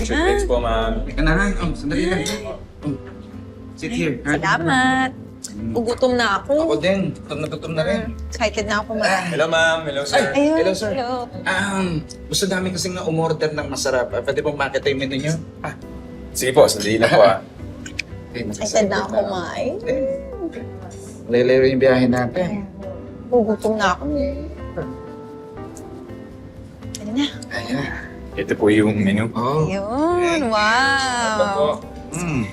Chicken ha? wings po, ma'am. Teka na, Han. Oh, sandali lang. Oh. Sit here. Ha? Salamat. Gugutom na Ako ako. din. Gutom na rin. Excited na ako kumain. Hello, ma'am. Hello, sir. Ayun. Hello, sir. Hello. Gusto namin kasing na umorder ng masarap. Pwede bang makita yung menu nyo? Sige po, sandali lang po, Excited na ako kumain. Lelewa yung biyahe natin. Gugutom na ako. Ano na? Ayan. Ito po yung menu. Oh. Ayun. Ito po. Wow. Mm.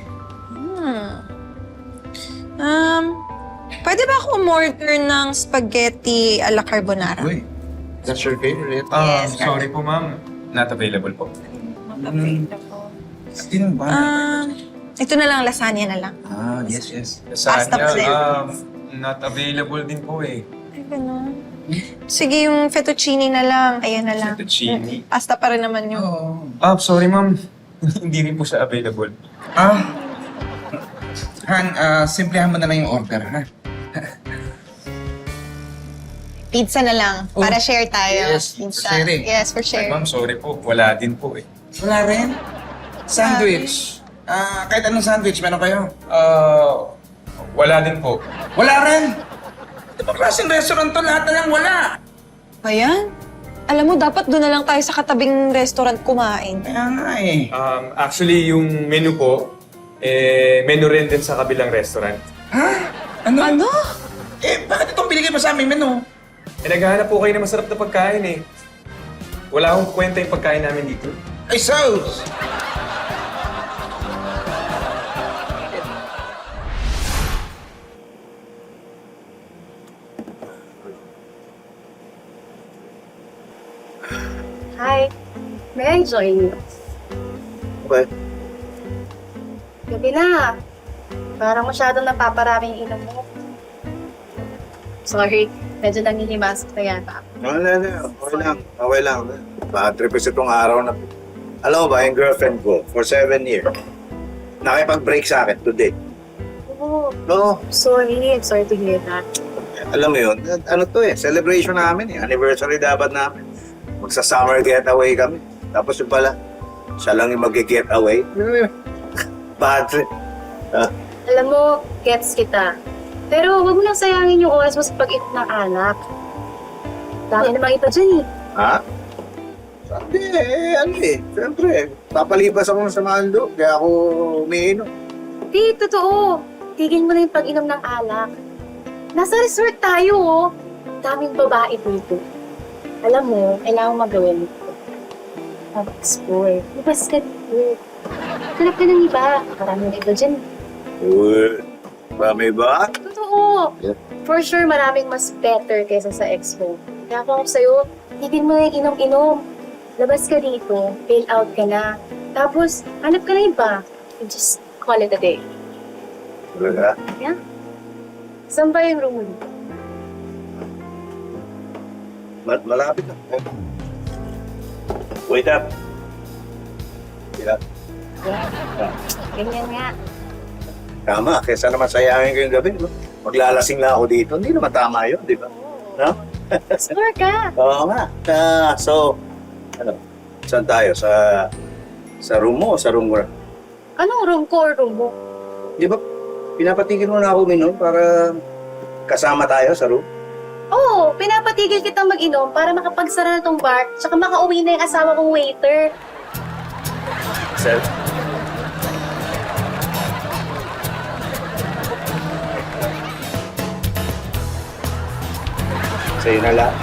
Pwede ba ako umorder ng spaghetti alla carbonara? Uy, that's your favorite? Yes. Sorry po, ma'am. Not available po. Sino ba? Ito na lang, lasagna na lang. Yes, yes. Pasta pa din. Not available din po eh. Ay, ganun. Sige, yung fettuccine na lang. Ayan na lang. Fettuccine. Pasta pa rin naman yung... Oh. Sorry, ma'am. Hindi rin po siya available. Han, simplihan mo na lang yung order, ha? Pizza na lang. Oh, Para share tayo. yes, for Pizza. sharing. Yes, for Ay, sharing. ma'am, sorry po. Wala din po eh. Wala rin? Sandwich? Kahit anong sandwich, meron kayo? Wala din po. Wala rin? Di ba klaseng restaurant to? Lahat na lang wala. Ayan. Alam mo, dapat doon na lang tayo sa katabing restaurant kumain. Kaya nga eh. Actually, yung menu po, menu rin din sa kabilang restaurant. Ha? Ano? Ano? Bakit itong binigay mo sa aming menu? Naghahanap po kayo ng masarap na pagkain eh. Wala akong kwenta yung pagkain namin dito. Ay, sauce! Hi. May I join you? Okay. Gabi na. Parang masyadong napaparami yung inom mo. Sorry, medyo nangihimasok na yata. Wala. Okay lang. Okay lang. Bad trip is itong araw na... Alam mo ba, yung girlfriend ko, for 7 years, nakipag-break sa akin today. Oh, No, sorry. I'm sorry to hear that. alam mo yun, ano to eh, celebration namin eh. Anniversary dapat namin. Magsa-summer getaway kami. Tapos yung pala, siya lang yung mag-getaway. Bad trip. Alam mo, gets kita. Pero wag mo nang sayangin yung oras mo sa pag-inom ng alak. Dami namang iba dyan eh. Ha? Sabi ano eh, siyempre, papalipas ako sa Mando, kaya ako umiinom. Di, totoo. Tigil mo na yung pag-inom ng alak. Nasa resort tayo oh. Daming babae dito. Alam mo, kailangan mo magawin ito. Mag-explore. Labas ka dito. Hanap ka ng iba. Maraming iba dyan. Uy, marami ba? Totoo. Yeah. For sure, maraming mas better kaysa sa ex mo. Kaya ako sa'yo, tigil mo na yung inom-inom. Labas ka dito, bail out ka na. Tapos, hanap ka na iba. And just call it a day. Talaga? Yeah? Saan ba yung room mo dito? Malapit na. Wait up. Yeah. Ganyan nga. Tama, kesa naman sayangin ko yung gabi, no? Maglalasing lang ako dito. Hindi naman tama yun, di ba? No? Explore ka. Oo nga. So, ano, saan tayo? Sa room mo o sa room mo? Anong room ko or room mo? Di ba, pinapatigil mo na ako uminom para kasama tayo sa room? Oo, pinapatigil kitang mag-inom para makapagsara na tong bar tsaka makauwi na yung asawa kong waiter. Sir? Sa'yo na lang.